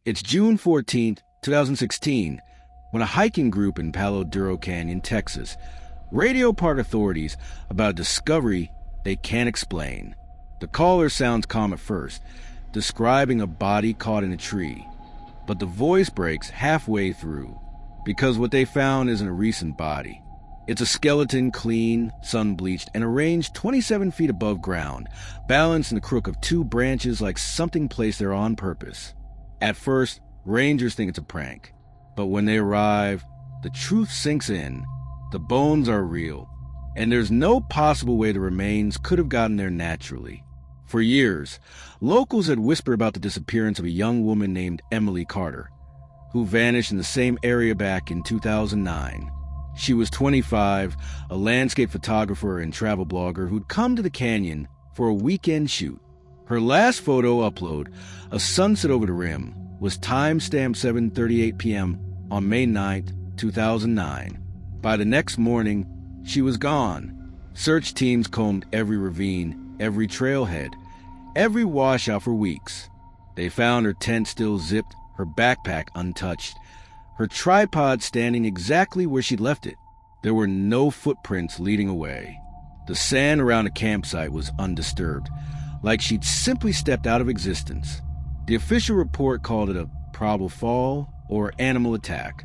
It's June 14th, 2016, when a hiking group in Palo Duro Canyon, Texas, radio park authorities about a discovery they can't explain. The caller sounds calm at first, describing a body caught in a tree, but the voice breaks halfway through, because what they found isn't a recent body. It's a skeleton, clean, sun-bleached, and arranged 27 feet above ground, balanced in the crook of two branches like something placed there on purpose. At first, rangers think it's a prank, but when they arrive, the truth sinks in. The bones are real, and there's no possible way the remains could have gotten there naturally. For years, locals had whispered about the disappearance of a young woman named Emily Carter, who vanished in the same area back in 2009. She was 25, a landscape photographer and travel blogger who'd come to the canyon for a weekend shoot. Her last photo upload, a sunset over the rim, was timestamped 7:38 p.m. on May 9th, 2009. By the next morning, she was gone. Search teams combed every ravine, every trailhead, every washout for weeks. They found her tent still zipped, her backpack untouched, her tripod standing exactly where she'd left it. There were no footprints leading away. The sand around the campsite was undisturbed, like she'd simply stepped out of existence. The official report called it a probable fall or animal attack,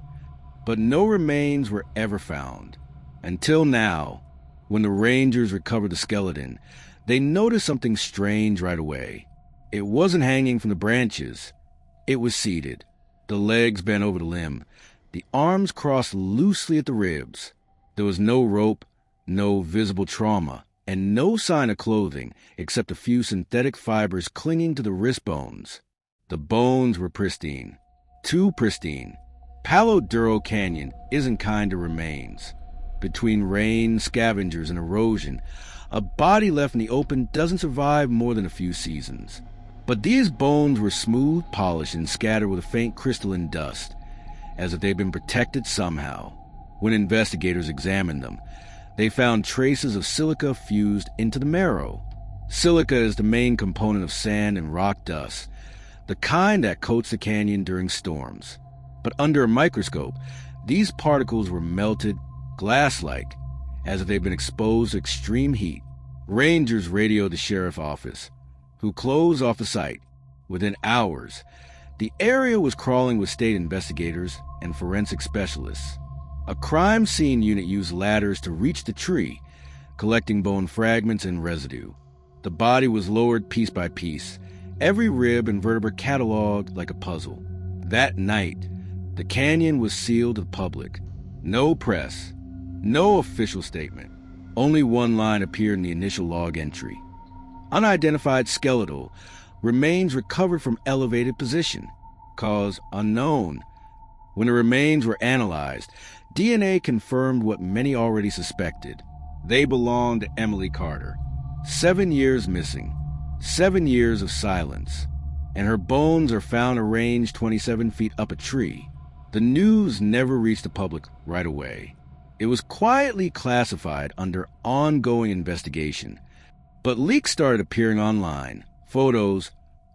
but no remains were ever found. Until now, when the rangers recovered the skeleton, they noticed something strange right away. It wasn't hanging from the branches. It was seated, the legs bent over the limb, the arms crossed loosely at the ribs. There was no rope, no visible trauma, and no sign of clothing except a few synthetic fibers clinging to the wrist bones. The bones were pristine. Too pristine. Palo Duro Canyon isn't kind to remains. Between rain, scavengers, and erosion, a body left in the open doesn't survive more than a few seasons. But these bones were smooth, polished, and scattered with a faint crystalline dust, as if they'd been protected somehow. When investigators examined them, they found traces of silica fused into the marrow. Silica is the main component of sand and rock dust, the kind that coats the canyon during storms. But under a microscope, these particles were melted, glass-like, as if they'd been exposed to extreme heat. Rangers radioed the sheriff's office, who closed off the site. Within hours, the area was crawling with state investigators and forensic specialists. A crime scene unit used ladders to reach the tree, collecting bone fragments and residue. The body was lowered piece by piece, every rib and vertebra cataloged like a puzzle. That night, the canyon was sealed to the public. No press, no official statement. Only one line appeared in the initial log entry. Unidentified skeletal, remains recovered from elevated position. Cause unknown. When the remains were analyzed, DNA confirmed what many already suspected. They belonged to Emily Carter. 7 years missing. 7 years of silence. And her bones are found arranged 27 feet up a tree. The news never reached the public right away. It was quietly classified under ongoing investigation. But leaks started appearing online. Photos,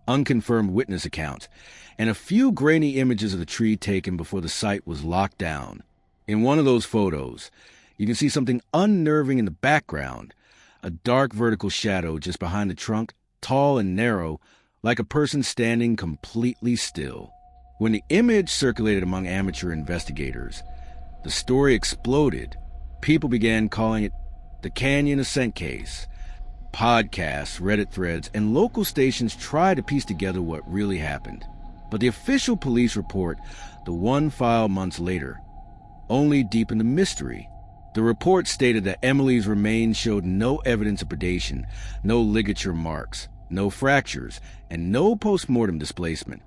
unconfirmed witness accounts, and a few grainy images of the tree taken before the site was locked down. In one of those photos, you can see something unnerving in the background, a dark vertical shadow just behind the trunk, tall and narrow, like a person standing completely still. When the image circulated among amateur investigators, the story exploded. People began calling it the Canyon Ascent Case. Podcasts, Reddit threads, and local stations tried to piece together what really happened. But the official police report, the one filed months later, only deepened the mystery. The report stated that Emily's remains showed no evidence of predation, no ligature marks, no fractures, and no post-mortem displacement,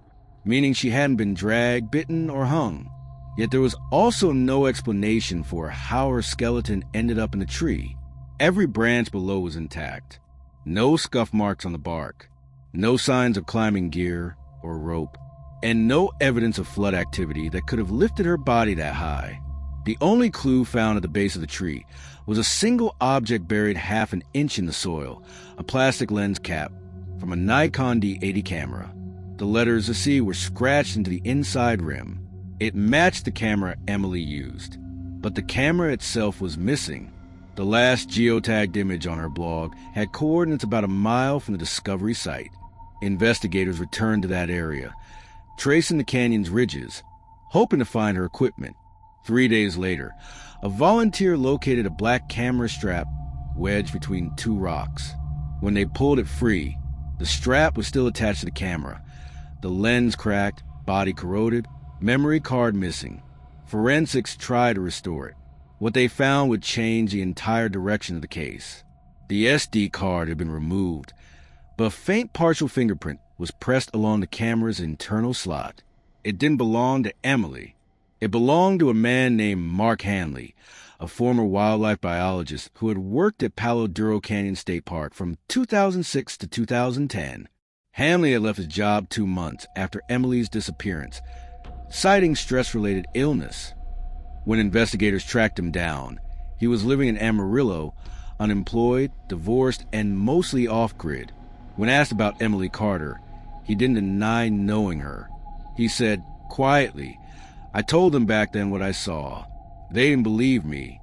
meaning she hadn't been dragged, bitten, or hung. Yet there was also no explanation for how her skeleton ended up in the tree. Every branch below was intact. No scuff marks on the bark, no signs of climbing gear or rope, and no evidence of flood activity that could have lifted her body that high. The only clue found at the base of the tree was a single object buried half an inch in the soil, a plastic lens cap from a Nikon D80 camera. The letters Z were scratched into the inside rim. It matched the camera Emily used, but the camera itself was missing. The last geotagged image on her blog had coordinates about a mile from the discovery site. Investigators returned to that area, tracing the canyon's ridges, hoping to find her equipment. 3 days later, a volunteer located a black camera strap wedged between two rocks. When they pulled it free, the strap was still attached to the camera. The lens cracked, body corroded, memory card missing. Forensics tried to restore it. What they found would change the entire direction of the case. The SD card had been removed, but a faint partial fingerprint was pressed along the camera's internal slot. It didn't belong to Emily. It belonged to a man named Mark Hanley, a former wildlife biologist who had worked at Palo Duro Canyon State Park from 2006 to 2010. Hanley had left his job 2 months after Emily's disappearance, citing stress-related illness. When investigators tracked him down, he was living in Amarillo, unemployed, divorced, and mostly off-grid. When asked about Emily Carter, he didn't deny knowing her. He said, quietly, "I told them back then what I saw. They didn't believe me."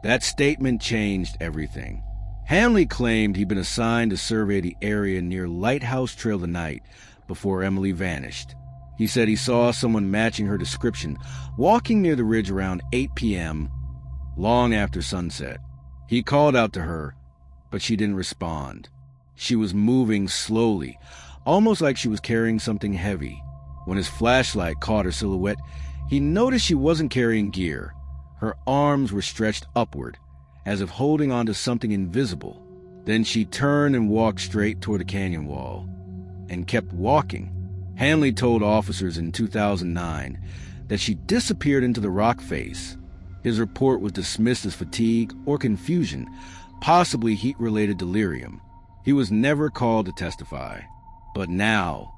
That statement changed everything. Hanley claimed he'd been assigned to survey the area near Lighthouse Trail the night before Emily vanished. He said he saw someone matching her description walking near the ridge around 8 p.m., long after sunset. He called out to her, but she didn't respond. She was moving slowly, almost like she was carrying something heavy. When his flashlight caught her silhouette, he noticed she wasn't carrying gear. Her arms were stretched upward, as if holding onto something invisible. Then she turned and walked straight toward the canyon wall, and kept walking. Hanley told officers in 2009 that she disappeared into the rock face. His report was dismissed as fatigue or confusion, possibly heat-related delirium. He was never called to testify. But now,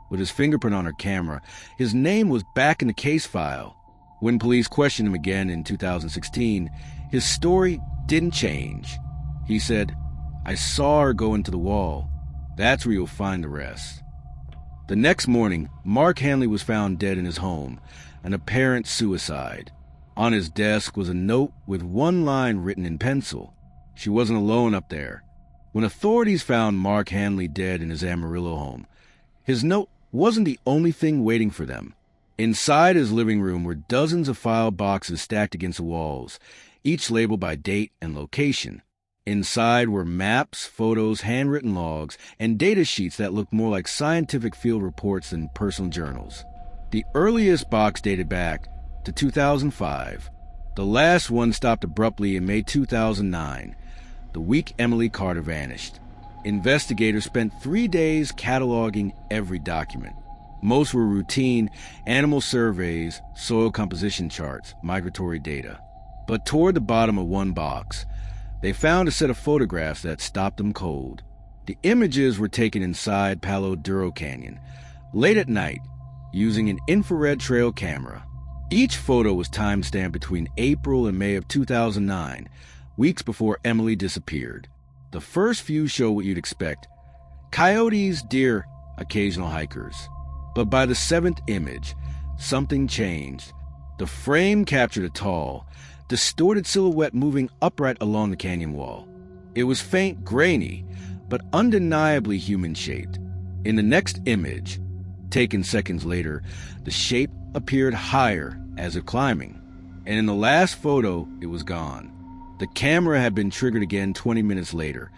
with his fingerprint on her camera, his name was back in the case file. When police questioned him again in 2016, his story didn't change. He said, "I saw her go into the wall. That's where you'll find the rest." The next morning, Mark Hanley was found dead in his home, an apparent suicide. On his desk was a note with one line written in pencil. She wasn't alone up there. When authorities found Mark Hanley dead in his Amarillo home, his note wasn't the only thing waiting for them. Inside his living room were dozens of file boxes stacked against the walls, each labeled by date and location. Inside were maps, photos, handwritten logs, and data sheets that looked more like scientific field reports than personal journals. The earliest box dated back to 2005. The last one stopped abruptly in May 2009, the week Emily Carter vanished. Investigators spent 3 days cataloging every document. Most were routine animal surveys, soil composition charts, migratory data. But toward the bottom of one box, they found a set of photographs that stopped them cold. The images were taken inside Palo Duro Canyon, late at night, using an infrared trail camera. Each photo was time-stamped between April and May of 2009, weeks before Emily disappeared. The first few show what you'd expect: coyotes, deer, occasional hikers. But by the 7th image, something changed. The frame captured a tall, distorted silhouette moving upright along the canyon wall. It was faint, grainy, but undeniably human-shaped. In the next image, taken seconds later, the shape appeared higher, as if climbing. And in the last photo, it was gone. The camera had been triggered again 20 minutes later,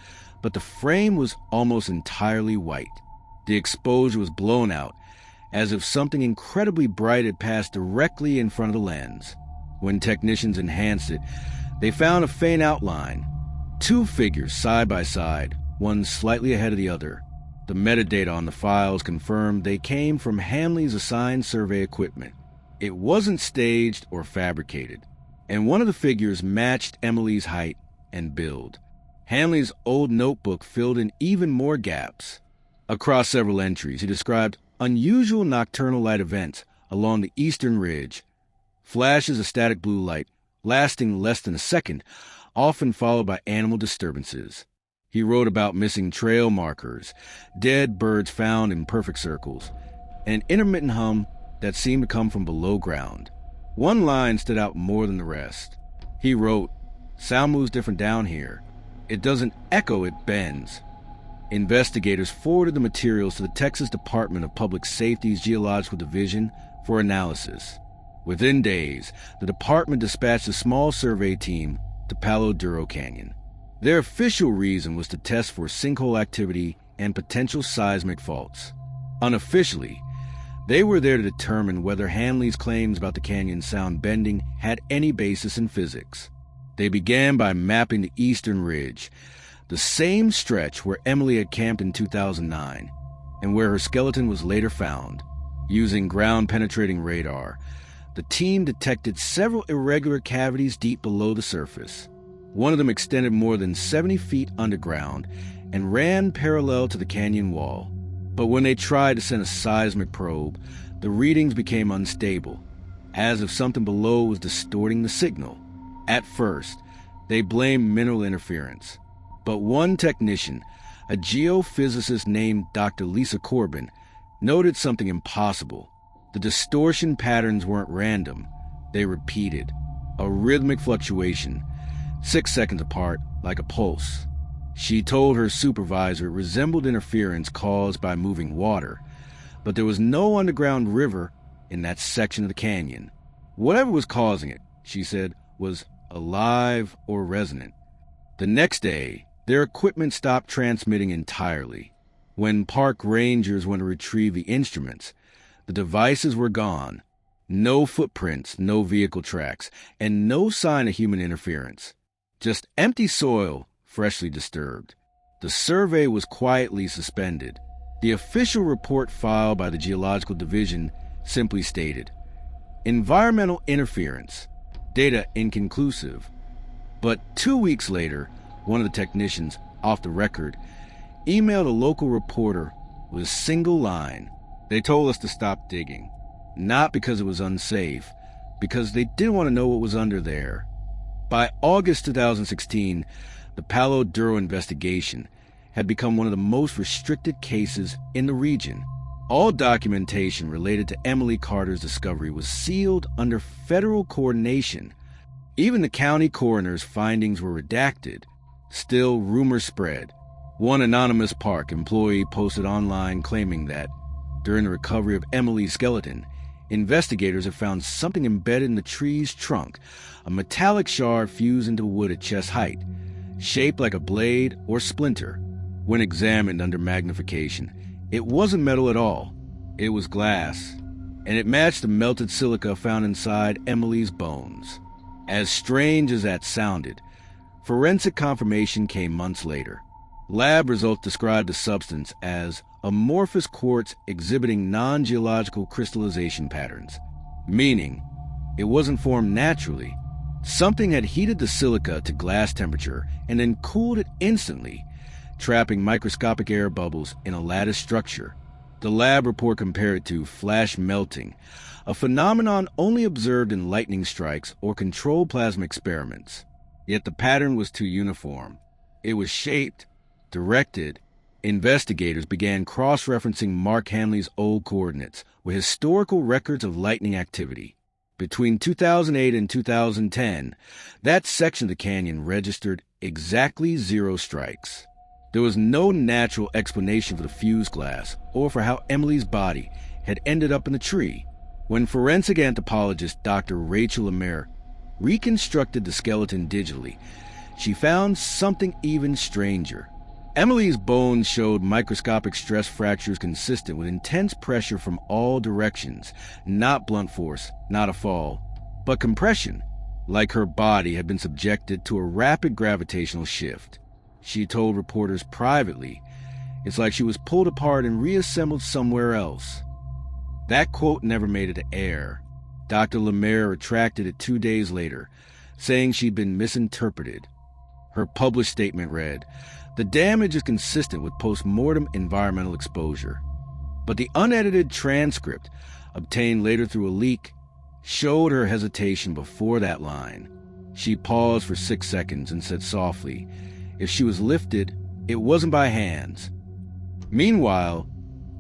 but the frame was almost entirely white. The exposure was blown out, as if something incredibly bright had passed directly in front of the lens. When technicians enhanced it, they found a faint outline. 2 figures side by side, one slightly ahead of the other. The metadata on the files confirmed they came from Hanley's assigned survey equipment. It wasn't staged or fabricated, and one of the figures matched Emily's height and build. Hanley's old notebook filled in even more gaps. Across several entries, he described unusual nocturnal light events along the eastern ridge, flashes of static blue light lasting less than a second, often followed by animal disturbances. He wrote about missing trail markers, dead birds found in perfect circles, and an intermittent hum that seemed to come from below ground. One line stood out more than the rest. He wrote, "Sound moves different down here. It doesn't echo, it bends." Investigators forwarded the materials to the Texas Department of Public Safety's Geological Division for analysis. Within days, the department dispatched a small survey team to Palo Duro Canyon. Their official reason was to test for sinkhole activity and potential seismic faults. Unofficially, they were there to determine whether Hanley's claims about the canyon's sound bending had any basis in physics. They began by mapping the eastern ridge, the same stretch where Emily had camped in 2009, and where her skeleton was later found. Using ground-penetrating radar, the team detected several irregular cavities deep below the surface. One of them extended more than 70 feet underground and ran parallel to the canyon wall. But when they tried to send a seismic probe, the readings became unstable, as if something below was distorting the signal. At first, they blamed mineral interference. But one technician, a geophysicist named Dr. Lisa Corbin, noted something impossible. The distortion patterns weren't random. They repeated, a rhythmic fluctuation, 6 seconds apart, like a pulse. She told her supervisor it resembled interference caused by moving water, but there was no underground river in that section of the canyon. Whatever was causing it, she said, was alive or resonant. The next day, their equipment stopped transmitting entirely. When park rangers went to retrieve the instruments, the devices were gone. No footprints, no vehicle tracks, and no sign of human interference. Just empty soil, freshly disturbed. The survey was quietly suspended. The official report filed by the Geological Division simply stated, "Environmental interference. Data inconclusive." But 2 weeks later, one of the technicians, off the record, emailed a local reporter with a single line. "They told us to stop digging. Not because it was unsafe, because they didn't want to know what was under there." By August 2016, the Palo Duro investigation had become one of the most restricted cases in the region. All documentation related to Emily Carter's discovery was sealed under federal coordination. Even the county coroner's findings were redacted. Still, rumors spread. One anonymous park employee posted online claiming that, during the recovery of Emily's skeleton, investigators have found something embedded in the tree's trunk, a metallic shard fused into wood at chest height, shaped like a blade or splinter. When examined under magnification, it wasn't metal at all. It was glass, and it matched the melted silica found inside Emily's bones. As strange as that sounded, forensic confirmation came months later. Lab results described the substance as amorphous quartz exhibiting non-geological crystallization patterns, meaning it wasn't formed naturally. Something had heated the silica to glass temperature and then cooled it instantly, trapping microscopic air bubbles in a lattice structure. The lab report compared it to flash melting, a phenomenon only observed in lightning strikes or controlled plasma experiments. Yet the pattern was too uniform. It was shaped, directed. Investigators began cross-referencing Mark Hanley's old coordinates with historical records of lightning activity. Between 2008 and 2010, that section of the canyon registered exactly 0 strikes. There was no natural explanation for the fused glass or for how Emily's body had ended up in the tree. When forensic anthropologist Dr. Rachel Lemaire reconstructed the skeleton digitally, she found something even stranger. Emily's bones showed microscopic stress fractures consistent with intense pressure from all directions, not blunt force, not a fall, but compression, like her body had been subjected to a rapid gravitational shift. She told reporters privately, "It's like she was pulled apart and reassembled somewhere else." That quote never made it to air. Dr. Lemaire retracted it 2 days later, saying she'd been misinterpreted. Her published statement read, "The damage is consistent with post-mortem environmental exposure." But the unedited transcript, obtained later through a leak, showed her hesitation before that line. She paused for 6 seconds and said softly, "If she was lifted, It wasn't by hands. Meanwhile,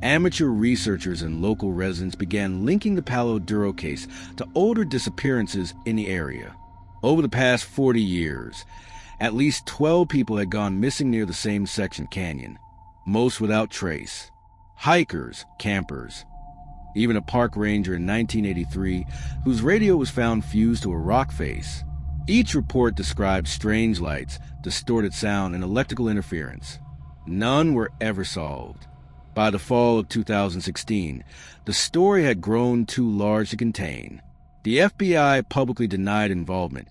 amateur researchers and local residents began linking the Palo Duro case to older disappearances in the area. Over the past 40 years, at least 12 people had gone missing near the same section canyon, most without trace. Hikers, campers, even a park ranger in 1983 whose radio was found fused to a rock face. Each report described strange lights, distorted sound, and electrical interference. None were ever solved. By the fall of 2016, the story had grown too large to contain. The FBI publicly denied involvement,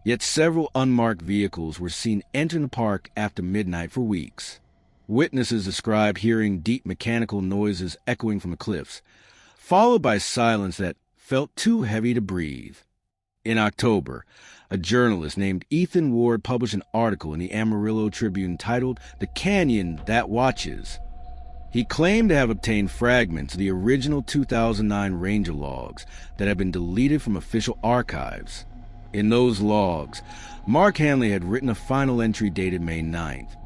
yet several unmarked vehicles were seen entering the park after midnight for weeks. Witnesses described hearing deep mechanical noises echoing from the cliffs, followed by silence that felt too heavy to breathe. In October, a journalist named Ethan Ward published an article in the Amarillo Tribune titled "The Canyon That Watches." He claimed to have obtained fragments of the original 2009 ranger logs that had been deleted from official archives. In those logs, Mark Hanley had written a final entry dated May 9th,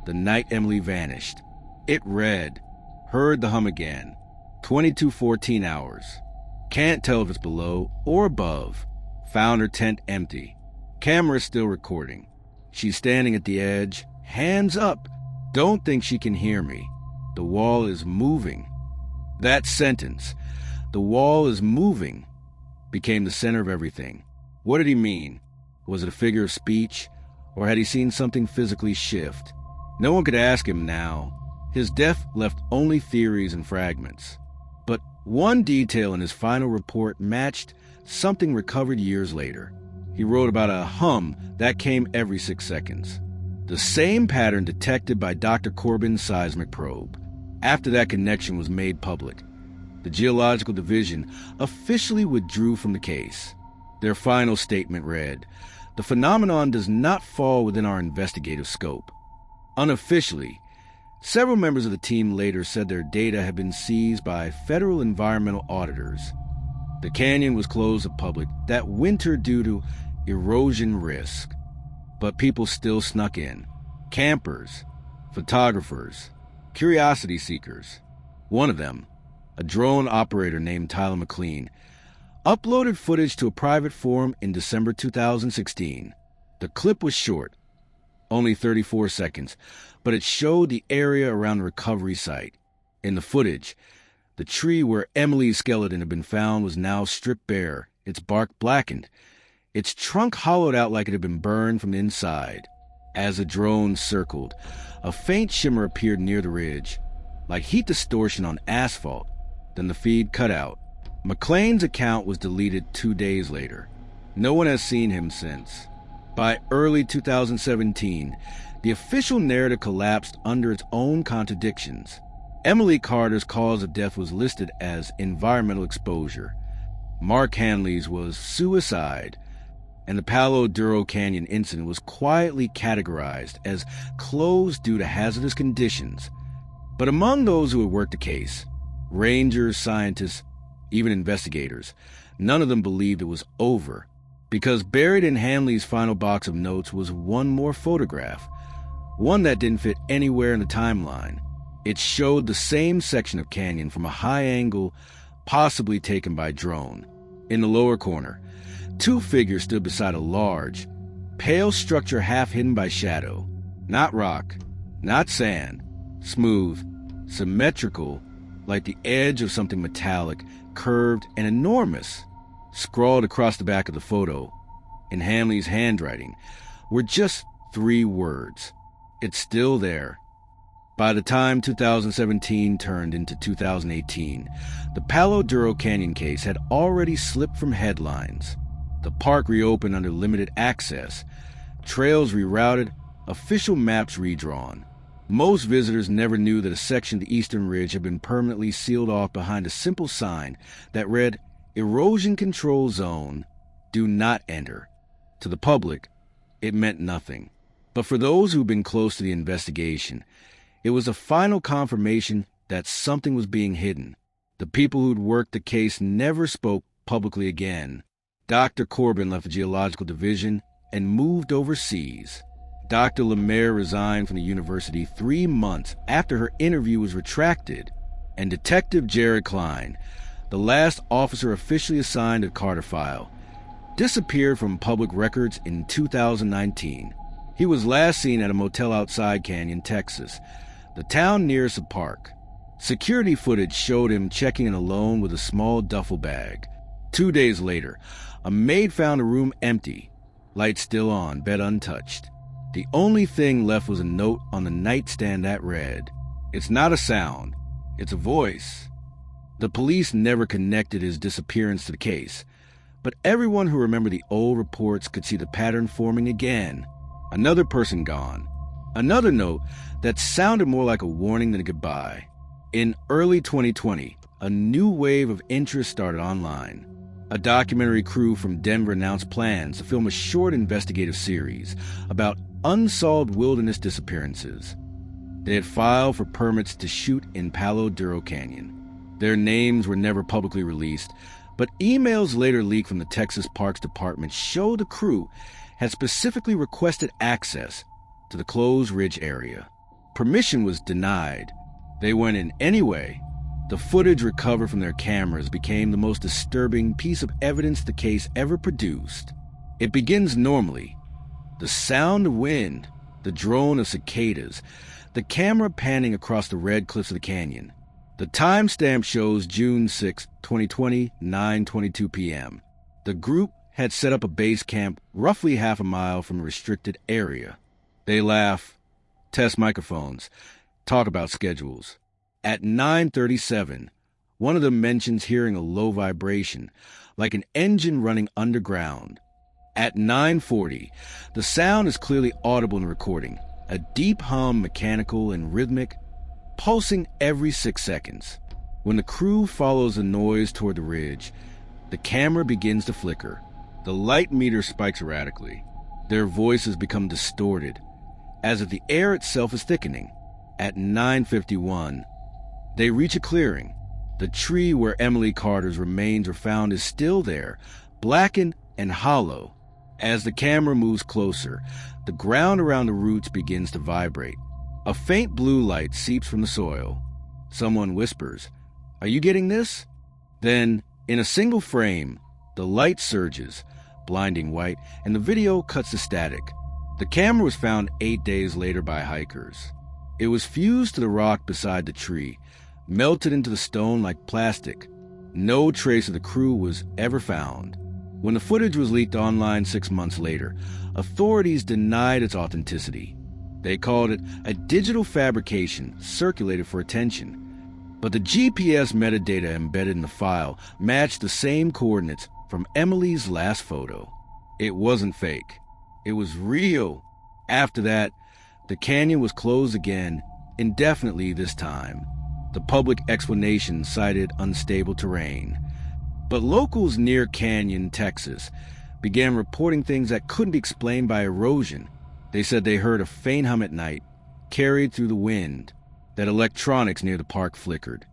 the night Emily vanished. It read, "Heard the hum again. 22:14 hours. Can't tell if it's below or above. Found her tent empty. Camera still recording. She's standing at the edge. Hands up. Don't think she can hear me. The wall is moving." That sentence, "the wall is moving," became the center of everything. What did he mean? Was it a figure of speech, or had he seen something physically shift? No one could ask him now. His death left only theories and fragments. But one detail in his final report matched something recovered years later. He wrote about a hum that came every 6 seconds. The same pattern detected by Dr. Corbin's seismic probe. After that connection was made public, the Geological Division officially withdrew from the case. Their final statement read, "The phenomenon does not fall within our investigative scope." Unofficially, several members of the team later said their data had been seized by federal environmental auditors. The canyon was closed to the public that winter due to erosion risk, but people still snuck in. Campers, photographers, curiosity seekers. One of them, a drone operator named Tyler McLean, uploaded footage to a private forum in December 2016. The clip was short, only 34 seconds, but it showed the area around the recovery site. In the footage, the tree where Emily's skeleton had been found was now stripped bare, its bark blackened, its trunk hollowed out like it had been burned from the inside. As the drone circled, a faint shimmer appeared near the ridge, like heat distortion on asphalt. Then the feed cut out. McLean's account was deleted 2 days later. No one has seen him since. By early 2017, the official narrative collapsed under its own contradictions. Emily Carter's cause of death was listed as environmental exposure. Mark Hanley's was suicide, and the Palo Duro Canyon incident was quietly categorized as closed due to hazardous conditions. But among those who had worked the case, rangers, scientists, even investigators, none of them believed it was over, because buried in Hanley's final box of notes was one more photograph, one that didn't fit anywhere in the timeline. It showed the same section of canyon from a high angle, possibly taken by drone. In the lower corner, 2 figures stood beside a large, pale structure half hidden by shadow. Not rock, not sand, smooth, symmetrical, like the edge of something metallic, curved and enormous. Scrawled across the back of the photo, in Hanley's handwriting, were just 3 words. "It's still there." By the time 2017 turned into 2018, the Palo Duro Canyon case had already slipped from headlines. The park reopened under limited access, trails rerouted, official maps redrawn. Most visitors never knew that a section of the eastern ridge had been permanently sealed off behind a simple sign that read, "Erosion Control Zone, do not enter." To the public, it meant nothing. But for those who'd been close to the investigation, it was a final confirmation that something was being hidden. The people who'd worked the case never spoke publicly again. Dr. Corbin left the Geological Division and moved overseas. Dr. Lemaire resigned from the university 3 months after her interview was retracted, and Detective Jared Klein, the last officer officially assigned to the Carter file, disappeared from public records in 2019. He was last seen at a motel outside Canyon, Texas, the town nearest the park. Security footage showed him checking in alone with a small duffel bag. 2 days later, a maid found the room empty, lights still on, bed untouched. The only thing left was a note on the nightstand that read, "It's not a sound, it's a voice." The police never connected his disappearance to the case, but everyone who remembered the old reports could see the pattern forming again. Another person gone. Another note that sounded more like a warning than a goodbye. In early 2020, a new wave of interest started online. A documentary crew from Denver announced plans to film a short investigative series about unsolved wilderness disappearances. They had filed for permits to shoot in Palo Duro Canyon. Their names were never publicly released, but emails later leaked from the Texas Parks Department show the crew had specifically requested access to the closed ridge area. Permission was denied. They went in anyway. The footage recovered from their cameras became the most disturbing piece of evidence the case ever produced. It begins normally. The sound of wind, the drone of cicadas, the camera panning across the red cliffs of the canyon. The timestamp shows June 6, 2020, 9:22 p.m. The group had set up a base camp roughly half a mile from a restricted area. They laugh, test microphones, talk about schedules. At 9:37, one of them mentions hearing a low vibration, like an engine running underground. At 9:40, the sound is clearly audible in the recording, a deep hum, mechanical and rhythmic, pulsing every 6 seconds. When the crew follows the noise toward the ridge, the camera begins to flicker. The light meter spikes erratically. Their voices become distorted, as if the air itself is thickening. At 9:51, they reach a clearing. The tree where Emily Carter's remains were found is still there, blackened and hollow. As the camera moves closer, the ground around the roots begins to vibrate. A faint blue light seeps from the soil. Someone whispers, "Are you getting this?" Then, in a single frame, the light surges, blinding white, and the video cuts to static. The camera was found 8 days later by hikers. It was fused to the rock beside the tree, melted into the stone like plastic. No trace of the crew was ever found. When the footage was leaked online 6 months later, authorities denied its authenticity. They called it a digital fabrication circulated for attention. But the GPS metadata embedded in the file matched the same coordinates from Emily's last photo. It wasn't fake. It was real. After that, the canyon was closed again, indefinitely this time. The public explanation cited unstable terrain. But locals near Canyon, Texas, began reporting things that couldn't be explained by erosion. They said they heard a faint hum at night, carried through the wind, that electronics near the park flickered.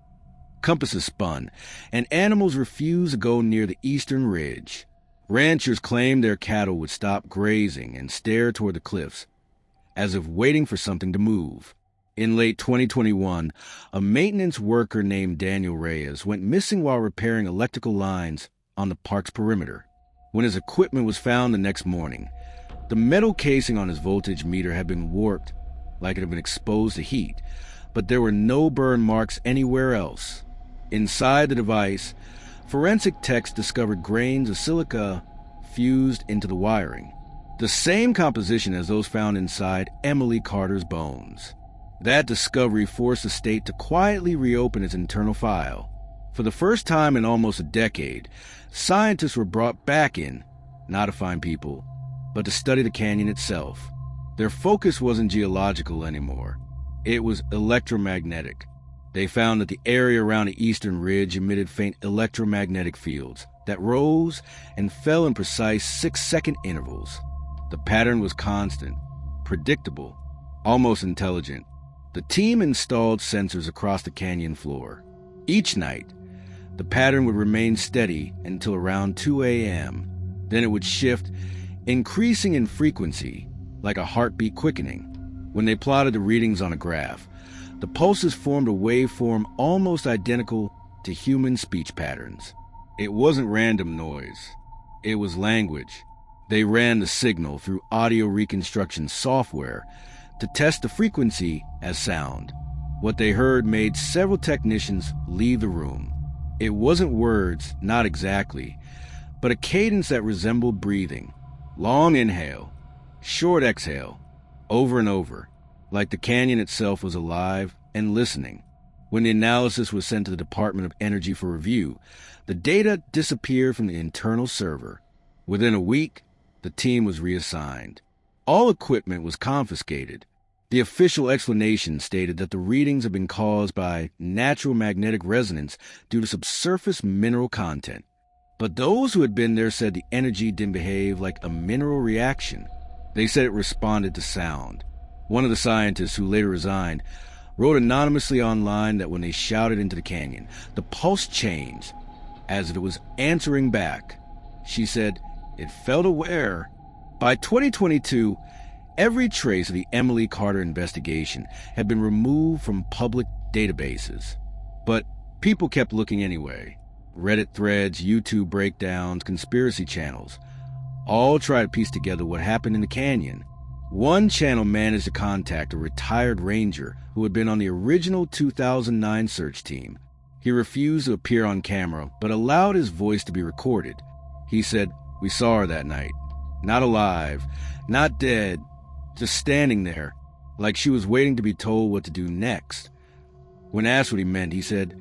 Compasses spun, and animals refused to go near the eastern ridge. Ranchers claimed their cattle would stop grazing and stare toward the cliffs, as if waiting for something to move. In late 2021, a maintenance worker named Daniel Reyes went missing while repairing electrical lines on the park's perimeter. When his equipment was found the next morning, the metal casing on his voltage meter had been warped, like it had been exposed to heat, but there were no burn marks anywhere else. Inside the device, forensic techs discovered grains of silica fused into the wiring, the same composition as those found inside Emily Carter's bones. That discovery forced the state to quietly reopen its internal file. For the first time in almost a decade, scientists were brought back in, not to find people, but to study the canyon itself. Their focus wasn't geological anymore. It was electromagnetic. They found that the area around the eastern ridge emitted faint electromagnetic fields that rose and fell in precise 6-second intervals. The pattern was constant, predictable, almost intelligent. The team installed sensors across the canyon floor. Each night, the pattern would remain steady until around 2 a.m. Then it would shift, increasing in frequency like a heartbeat quickening. When they plotted the readings on a graph, the pulses formed a waveform almost identical to human speech patterns. It wasn't random noise. It was language. They ran the signal through audio reconstruction software to test the frequency as sound. What they heard made several technicians leave the room. It wasn't words, not exactly, but a cadence that resembled breathing. Long inhale, short exhale, over and over, like the canyon itself was alive and listening. When the analysis was sent to the Department of Energy for review, the data disappeared from the internal server. Within a week, the team was reassigned. All equipment was confiscated. The official explanation stated that the readings had been caused by natural magnetic resonance due to subsurface mineral content. But those who had been there said the energy didn't behave like a mineral reaction. They said it responded to sound. One of the scientists, who later resigned, wrote anonymously online that when they shouted into the canyon, the pulse changed, as if it was answering back. She said it felt aware. By 2022, every trace of the Emily Carter investigation had been removed from public databases. But people kept looking anyway. Reddit threads, YouTube breakdowns, conspiracy channels all tried to piece together what happened in the canyon. One channel managed to contact a retired ranger who had been on the original 2009 search team. He refused to appear on camera, but allowed his voice to be recorded. He said, "We saw her that night. Not alive, not dead, just standing there, like she was waiting to be told what to do next." When asked what he meant, he said,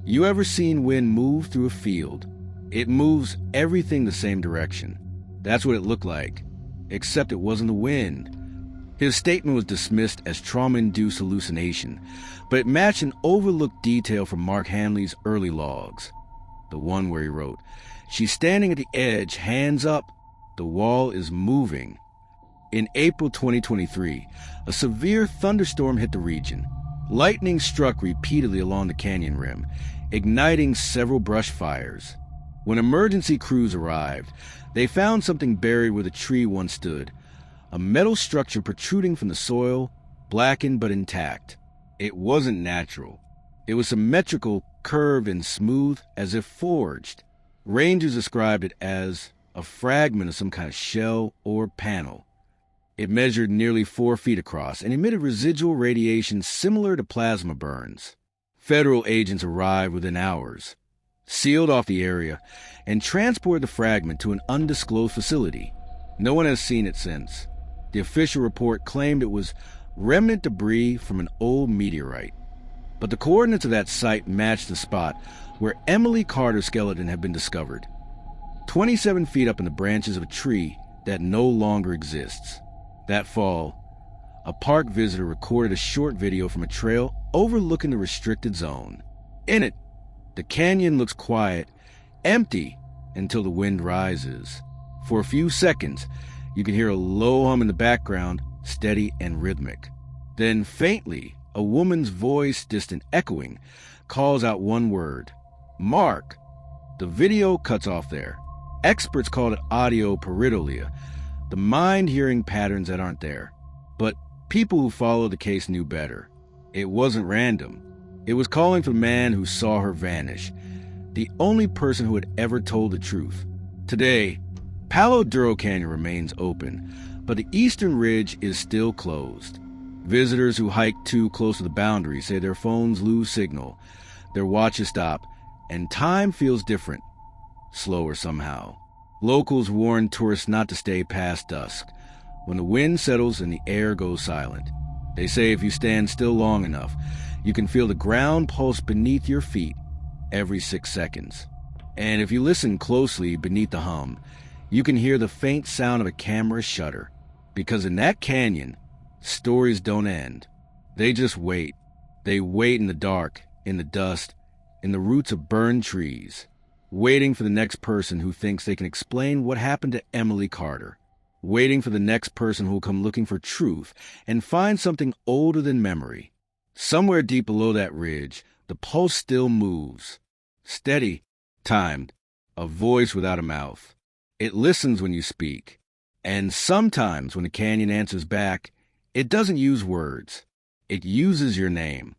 "You ever seen wind move through a field? It moves everything the same direction. That's what it looked like, except it wasn't the wind." His statement was dismissed as trauma-induced hallucination, but it matched an overlooked detail from Mark Hanley's early logs. The one where he wrote, "She's standing at the edge, hands up. The wall is moving." In April 2023, a severe thunderstorm hit the region. Lightning struck repeatedly along the canyon rim, igniting several brush fires. When emergency crews arrived, they found something buried where the tree once stood, a metal structure protruding from the soil, blackened but intact. It wasn't natural. It was symmetrical, curved, and smooth, as if forged. Rangers described it as a fragment of some kind of shell or panel. It measured nearly 4 feet across and emitted residual radiation similar to plasma burns. Federal agents arrived within hours, sealed off the area, and transported the fragment to an undisclosed facility. No one has seen it since. The official report claimed it was remnant debris from an old meteorite. But the coordinates of that site matched the spot where Emily Carter's skeleton had been discovered, 27 feet up in the branches of a tree that no longer exists. That fall, a park visitor recorded a short video from a trail overlooking the restricted zone. In it, the canyon looks quiet, empty, until the wind rises. For a few seconds, you can hear a low hum in the background, steady and rhythmic. Then, faintly, a woman's voice, distant echoing, calls out one word, "Mark." The video cuts off there. Experts call it audio pareidolia, the mind hearing patterns that aren't there. But people who follow the case knew better. It wasn't random. It was calling for the man who saw her vanish, the only person who had ever told the truth. Today, Palo Duro Canyon remains open, but the eastern ridge is still closed. Visitors who hike too close to the boundary say their phones lose signal, their watches stop, and time feels different, slower somehow. Locals warn tourists not to stay past dusk, when the wind settles and the air goes silent. They say if you stand still long enough, you can feel the ground pulse beneath your feet every 6 seconds. And if you listen closely beneath the hum, you can hear the faint sound of a camera shutter. Because in that canyon, stories don't end. They just wait. They wait in the dark, in the dust, in the roots of burned trees, waiting for the next person who thinks they can explain what happened to Emily Carter, waiting for the next person who will come looking for truth and find something older than memory. Somewhere deep below that ridge, the pulse still moves, steady, timed, a voice without a mouth. It listens when you speak. And sometimes when the canyon answers back, it doesn't use words. It uses your name.